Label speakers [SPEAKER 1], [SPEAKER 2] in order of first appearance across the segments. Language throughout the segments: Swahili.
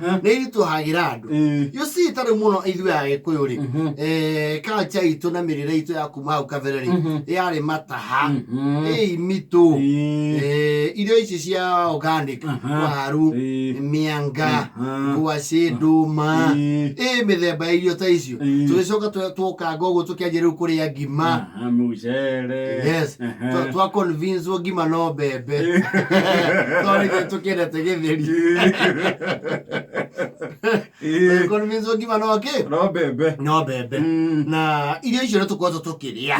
[SPEAKER 1] nä ritå hagä ra andå yo si tarä må no ithuä agä kå yå rä culture itå na mä rä re itå ya kuma hau kabere rä yarä mataha mitå irio ici cia organic waru mĩanga ngwacĩ ndũma mä themba ya irio ta icio tå gä coka twokanga å guo tå kä anjä rä u kå rä a ngima twa convince ngima no mbembe twarä tå kä endete gä theri convince ngima no kä no mbembe na irio icio nä tå koretwo tå kä rä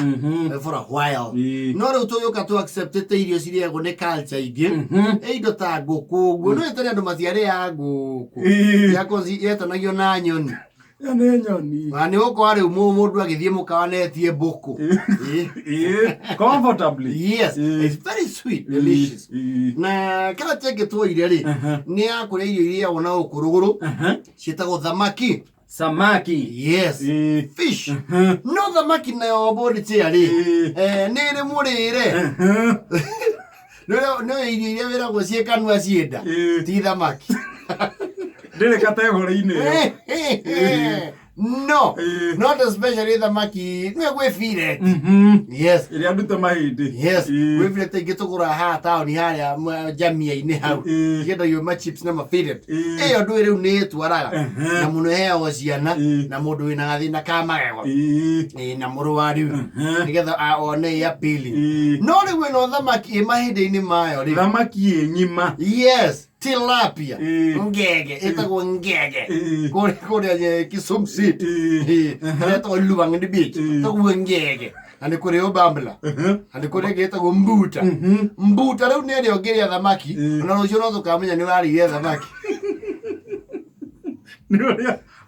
[SPEAKER 1] a for a while no rä u tå gä å ka tå acceptete irio cirĩagwo nä culture ingĩ indo ta ngũkũ ũguo nä tene andå matiarä a ngũkũ yetanagio na nyoni nä gå korwa rä u må ndå agä thiä må kawa netie mbũkũ
[SPEAKER 2] comfortably.
[SPEAKER 1] Yes, it's very sweet, delicious. Na kala cheke twoire ri ni akũrĩa irio irĩagwo na ũkũrũgũrũ ciĩtagwo thamaki. Yes. Fish. No thamaki nayo mbũri cia rĩ nĩ rĩ mũrĩre no irio iria wĩragwo ciĩ kanua ciĩnda ti thamaki.
[SPEAKER 2] Ndĩrĩ kategori-inĩ
[SPEAKER 1] no, not especially thamaki nwe filet. Yes.
[SPEAKER 2] Iria ndute mahĩndĩ.
[SPEAKER 1] Yes. We filet ingĩ tũgũra haha taũni harĩa jamia-inĩ hau ciendagio ma chips na ma filet ĩyo ndũĩ rĩu nĩ ĩtwaraga na mũno ĩheagwo ciana na mũndũ wĩna gathĩna ka magego na mũrũaru nĩgetha one appealing. No rĩu ĩno thamaki ĩ mahĩndĩ-inĩ mayo rĩ
[SPEAKER 2] thamaki ĩ ng'ima.
[SPEAKER 1] Yes. Tilapia ngege etagwo ngege kore Kisumu City etagwo Luwang'ni Beach etagwo ngege ane kore Obambla ane kore getagwo mbuta rĩu nĩ rĩo ngĩrĩa thamaki na rũciũ no tũkamenya nĩ warĩire thamaki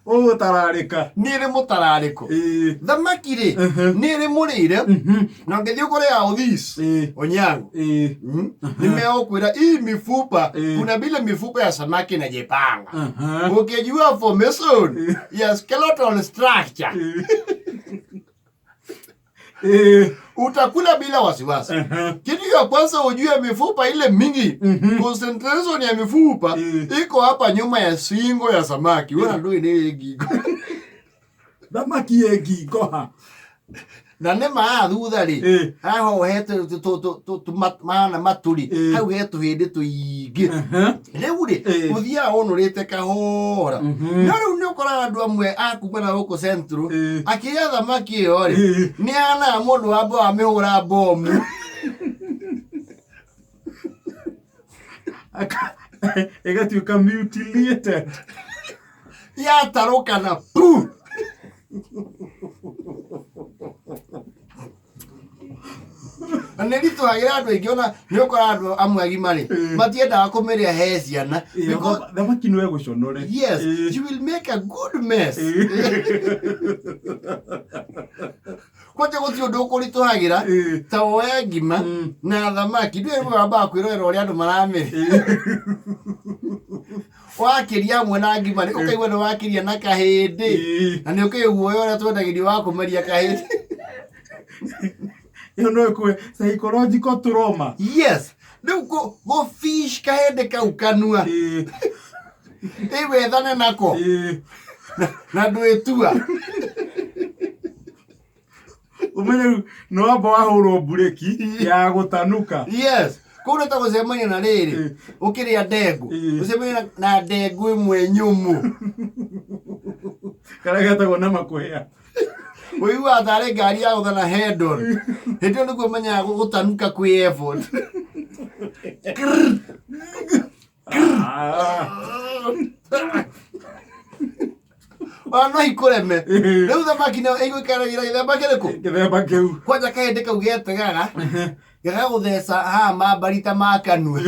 [SPEAKER 2] Ô tararĩka
[SPEAKER 1] nĩ rĩ mũtararĩko thamaki rĩ nĩ rĩ mũrĩre na ngĩthiĩ kũrĩa Odhis Onyango nĩ megũkwĩra hii mifupa kuna vile mifupa ya samaki inajipanga ukijua formation ya skeletal structure utakula bila wasiwasi. Kitu ya kwanza ujue mifupa ile mingi concentration ya mifupa iko hapa nyuma ya singo ya samaki. Wewe ndio ile gigo.
[SPEAKER 2] Thamaki ye gigo
[SPEAKER 1] na nä maa thutha rä haho hete mana maturi hau he tå hä ndä tå ingä rä u rä å thiaga å nå rä te kahora no rä u nä å koraga andå amwe akumana gå kå central akä rä a thamaki ä yo rä nä anaga må ndå wambe wa mä hå ra mbomu
[SPEAKER 2] ĩgatuĩka ka mutilated
[SPEAKER 1] yatarå kana pu nä ritå hagä ra andå aingä ona nä å kora andå amwe agima rä matiendaga kå mä rä a he ciana
[SPEAKER 2] thamaki nä egå conore.
[SPEAKER 1] Yes, you will make a good mess. Kwanja gå tirå ndå å kå ritå hagä ra ta woe ngima na thamaki ndå ä wambaga kwä rorera å rä a andå maramä wakä ria amwe na ngima å kaigua nä wakä ria na kahä ndä na nä å kä guoya å rä a twendagä rio wa kå meria kahä ndä
[SPEAKER 2] ĩyo no ĩkue psychological trauma.
[SPEAKER 1] Yes. Rĩu go fish kahende kau kanua wethane nako na ndwĩtua
[SPEAKER 2] ũmenye rĩu no wamba wahũrwo mburĩki ya gũtanuka.
[SPEAKER 1] Yes. Kũu nĩ ta gũcemania na rĩrĩ ũkĩrĩa ndengũ ũcemania na ndengũ ĩmwe nyũmũ
[SPEAKER 2] karĩa getagwo na makũhĩa
[SPEAKER 1] ũiguaga tarĩ ngari ya gũthana head-on hĩndĩ ĩyo nĩguo ũmenyaga gũtanuka kwĩ effort. No ikũreme rĩu thamaki nayo ĩgũikaragĩra gĩthemba kĩrĩkũ
[SPEAKER 2] gĩthemba kĩu
[SPEAKER 1] kwanja kahĩndĩ kau getegaga gĩgagũtheca haha mambarita ma kanua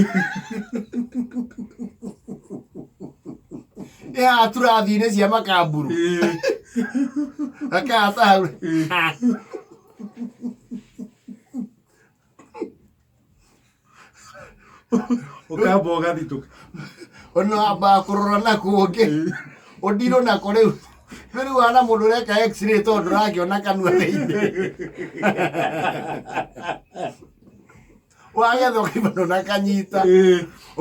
[SPEAKER 1] haha tũrathiinĩ cia makamburu gakahata hau
[SPEAKER 2] ũkamba ũgathitũka
[SPEAKER 1] ona wambaga kũrora na kũngĩ ũndirũ nako rĩu rĩu wana mũndũ ũreka x-ray tondũ ndũrakĩona kanua thĩinĩ wagetha ũkĩmano na kanyita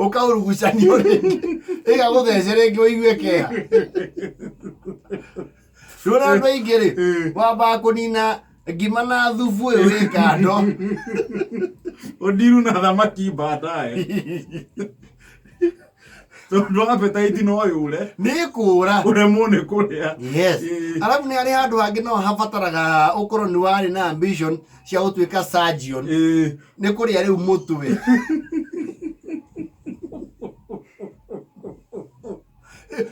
[SPEAKER 1] ũkaũrugucanio rĩngĩ ĩgagũthece rĩngĩ ũigue kĩeha ndũrona andũ aingĩ rĩ wambaga kũnina ngima na thubu ũyũ wĩ kando
[SPEAKER 2] ũndiru na thamaki baadaye tondũ appetite no yũre
[SPEAKER 1] nĩ kũra
[SPEAKER 2] ũremwo nĩ kũrĩa.
[SPEAKER 1] yes arabu nĩ harĩ handũ hangĩ no habataraga ũkorwo nĩ warĩ na ambition cia gũtuĩka surgeon nĩ kũrĩa rĩu mũtwe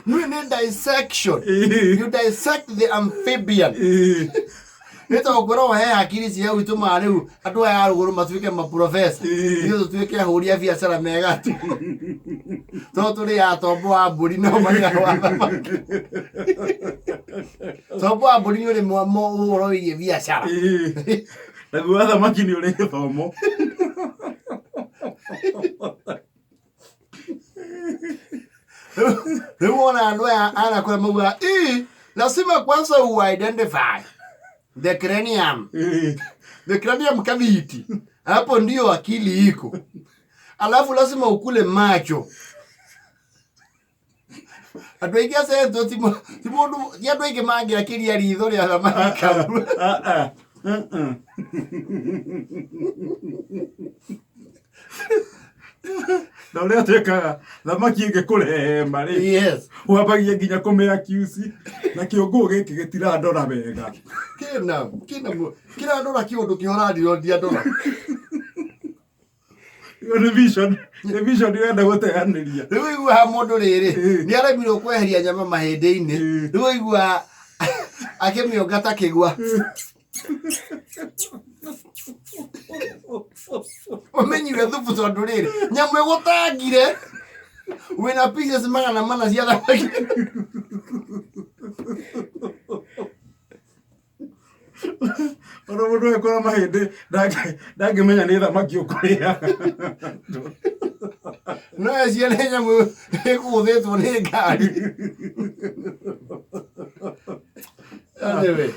[SPEAKER 1] nĩ dissection you dissect the amphibian nĩtogũkorwo he hakiri cia gwitũma rĩu andũ aya a rũgũrũ matuĩke maprofesa nĩ tũtuĩke ahũri a biacara mega tu tondũ tũrĩ atombo wa mbũri no marĩa wa thamaki tombo wa mbũri nĩ ũrĩ ũhoro wĩgiĩ biacara
[SPEAKER 2] naguo wa thamaki nĩ ũrĩ gĩthomo.
[SPEAKER 1] rĩu wona andũ aya anakũrĩa mauga lazima kwanza uidentify the cranium. The cranium cavity. Hapo ndio akili iko. Alafu lazima ukule macho. Andũ aingĩ acenjwo ti mũndũ andũ aingĩ mangĩakĩria ritho rĩa thamaki kau.
[SPEAKER 2] Na ũrĩa twĩkaga thamaki ĩngĩkũrehe marĩ
[SPEAKER 1] yes
[SPEAKER 2] wambagia nginya kũmĩakiuci na kĩũngũ gĩkĩ gĩtirandora wega
[SPEAKER 1] kĩrandora kĩũndũ kĩhorandirondia ndora
[SPEAKER 2] vision ĩrenda gũteanĩria.
[SPEAKER 1] Rĩu igua ha mũndũ rĩrĩ nĩ aremirwo kweheria nyama mahĩndĩ-inĩ rĩu igua akĩmĩonga ta kĩgwa ũmenyire thubu tondũ rĩrĩ nyamũ ĩgũtangire wĩna pieces magana mana cia thamaki
[SPEAKER 2] ona mũndũ ekora mahĩndĩ ndangĩmenya nĩ thamaki ũkũrĩaga
[SPEAKER 1] no eciria nĩ nyamũ ĩkũgũthĩtwo nĩ ngari. Anyway.